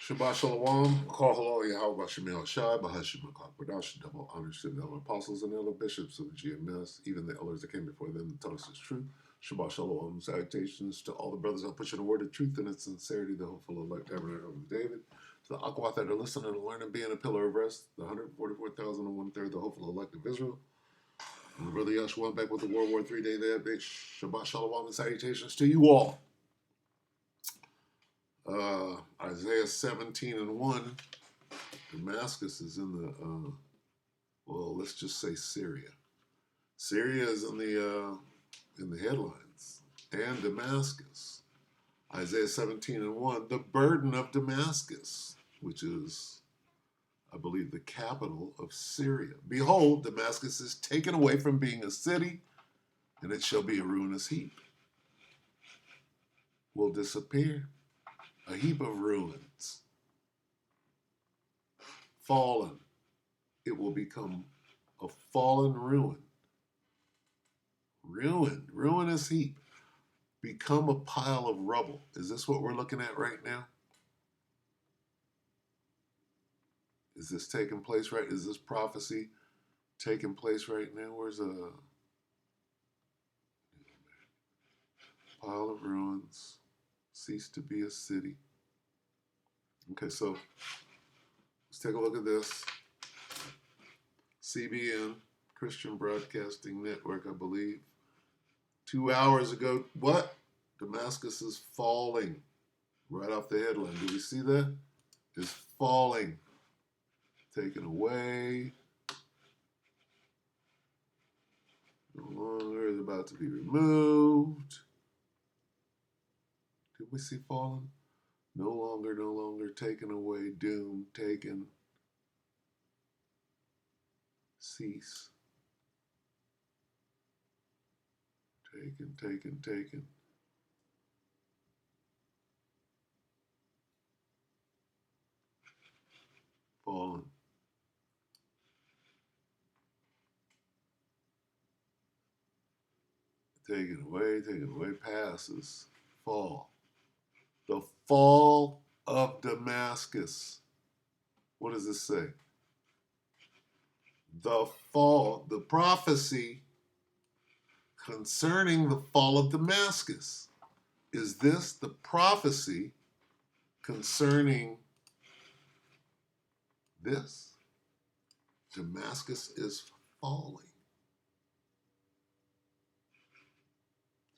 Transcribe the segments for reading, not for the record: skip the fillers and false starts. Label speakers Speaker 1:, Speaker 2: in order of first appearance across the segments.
Speaker 1: Shabbat Shalom, Call Hello, Yahweh Shemel Shai, Bahashim Makak double honors to the elder apostles and elder bishops of the GMS, even the elders that came before them that taught us his truth. Shabbat Shalom, salutations to all the brothers out pushing the word of truth and its sincerity, the hopeful elect tabernacle of David. To the Aquath that are listening and learning, being a pillar of rest, the 144,001 the hopeful elect of Israel. And Brother Yahshua back with the World War III Day there, big Shabbat Shalom and salutations to you all. Isaiah 17:1, Damascus is in the, let's just say Syria. Syria is in the headlines, and Damascus. Isaiah 17:1, the burden of Damascus, which is, I believe, the capital of Syria. Behold, Damascus is taken away from being a city, and it shall be a ruinous heap. Will disappear. A heap of ruins. Fallen. It will become a fallen ruin. Ruined. Ruinous heap. Become a pile of rubble. Is this what we're looking at right now? Is this taking place right? Is this prophecy taking place right now? Where's a pile of ruins? Cease to be a city. Okay, so let's take a look at this. CBN, Christian Broadcasting Network, I believe. 2 hours ago, what? Damascus is falling. Right off the headline. Do we see that? It's falling. Taken away. No longer is about to be removed. Did we see fallen? No longer, taken away, doomed, taken, cease. Taken. Fallen. Taken away, passes, fall. The fall of Damascus. What does this say? The fall, the prophecy concerning the fall of Damascus. Is this the prophecy concerning this? Damascus is falling.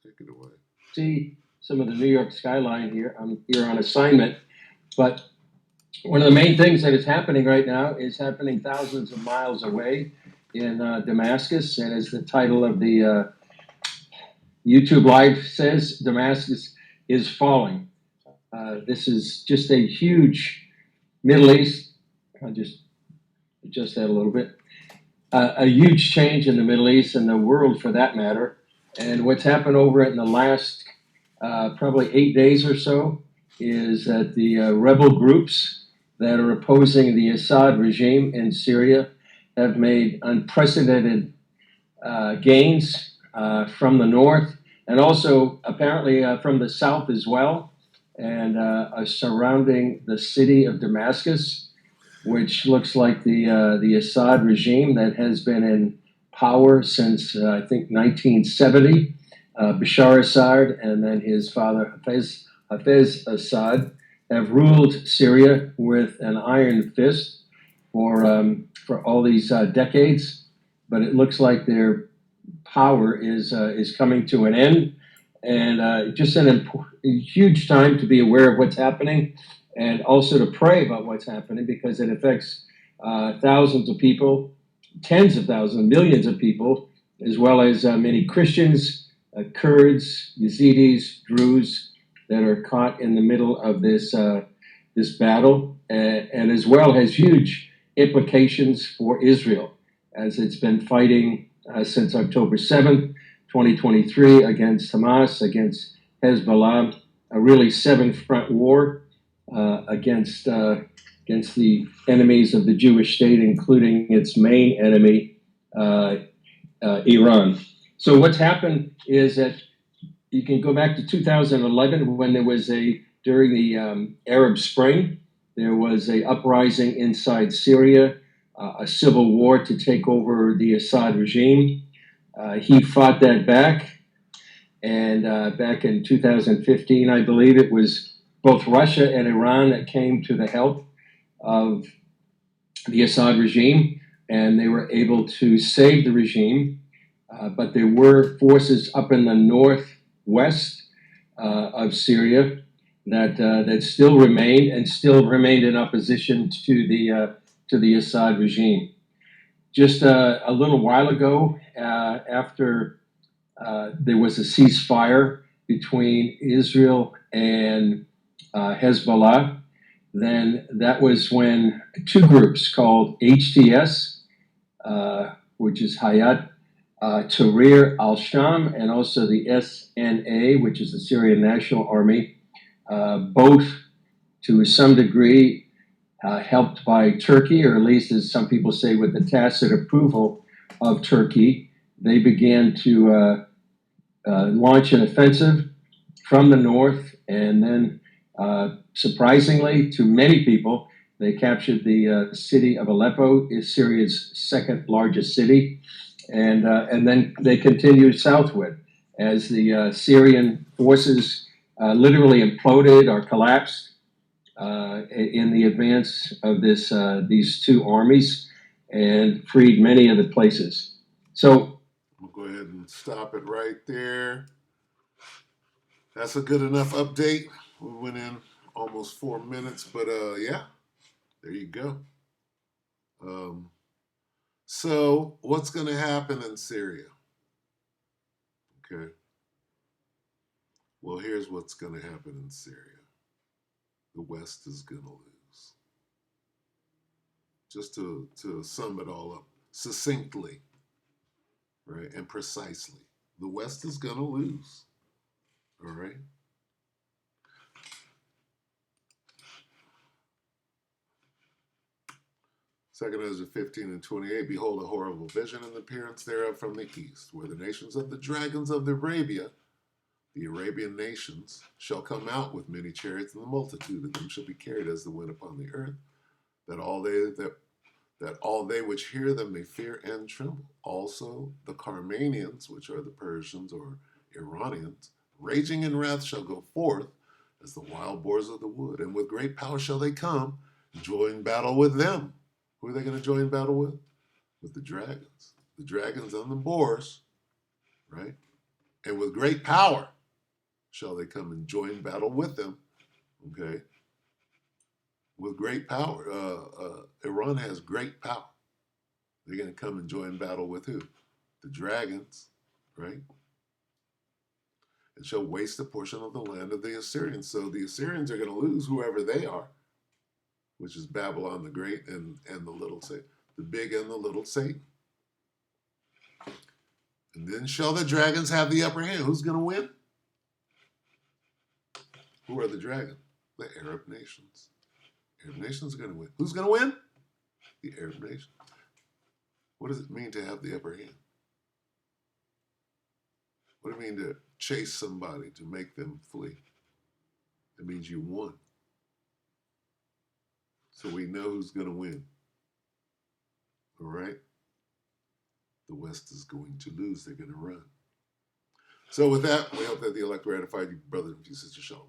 Speaker 1: Take it away.
Speaker 2: See some of the New York skyline here. I'm here on assignment, but one of the main things that is happening right now is happening thousands of miles away in Damascus, and as the title of the YouTube live says, Damascus is falling. This is just a huge Middle East. I'll just adjust that a little bit. A huge change in the Middle East and the world for that matter. And what's happened over it in the last probably 8 days or so is that the rebel groups that are opposing the Assad regime in Syria have made unprecedented gains from the north and also apparently from the south as well, and are surrounding the city of Damascus, which looks like the Assad regime that has been in power since I think 1970. Bashar Assad and then his father Hafez Assad have ruled Syria with an iron fist for all these decades, but it looks like their power is coming to an end, and just a huge time to be aware of what's happening, and also to pray about what's happening because it affects thousands of people, tens of thousands, millions of people, as well as many Christians, Kurds, Yazidis, Druze that are caught in the middle of this battle, and as well has huge implications for Israel, as it's been fighting since October 7th, 2023, against Hamas, against Hezbollah, a really seven-front war against the enemies of the Jewish state, including its main enemy, Iran. So what's happened is that you can go back to 2011 when there was during the Arab Spring, there was a uprising inside Syria, a civil war to take over the Assad regime. He fought that back, and back in 2015, I believe it was both Russia and Iran that came to the help of the Assad regime, and they were able to save the regime. But there were forces up in the northwest of Syria that still remained in opposition to the Assad regime. Just a little while ago, after there was a ceasefire between Israel and Hezbollah, then that was when two groups called HTS, which is Hayat Tahrir al-Sham, and also the SNA, which is the Syrian National Army, both to some degree helped by Turkey, or at least as some people say with the tacit approval of Turkey. They began to launch an offensive from the north, and then surprisingly to many people, they captured the city of Aleppo, is Syria's second largest city, and then they continued southward as the Syrian forces literally imploded or collapsed in the advance of these two armies, and freed many of the places. So
Speaker 1: We'll go ahead and stop it right there. That's a good enough update. We went in almost 4 minutes, but yeah, there you go. So what's going to happen in Syria? Okay. Well, here's what's going to happen in Syria. The West is going to lose. Just to sum it all up succinctly, right, and precisely, the West is going to lose. All right. Second Ezra 15 and 28, behold, a horrible vision and the appearance thereof from the east, where the nations of the dragons of the Arabian nations, shall come out with many chariots, and the multitude of them shall be carried as the wind upon the earth, that all they which hear them may fear and tremble. Also the Carmanians, which are the Persians or Iranians, raging in wrath shall go forth as the wild boars of the wood, and with great power shall they come, join battle with them. Who are they going to join battle with? With the dragons. The dragons and the boars, right? And with great power shall they come and join battle with them, okay? With great power. Iran has great power. They're going to come and join battle with who? The dragons, right? And shall waste a portion of the land of the Assyrians. So the Assyrians are going to lose whoever they are, which is Babylon the Great and the little Satan, the big and the little Satan. And then shall the dragons have the upper hand. Who's going to win? Who are the dragons? The Arab nations. Arab nations are going to win. Who's going to win? The Arab nations. What does it mean to have the upper hand? What does it mean to chase somebody, to make them flee? It means you won. So we know who's going to win. All right? The West is going to lose. They're going to run. So with that, we hope that the elect ratified you, brothers and sisters. Shalom.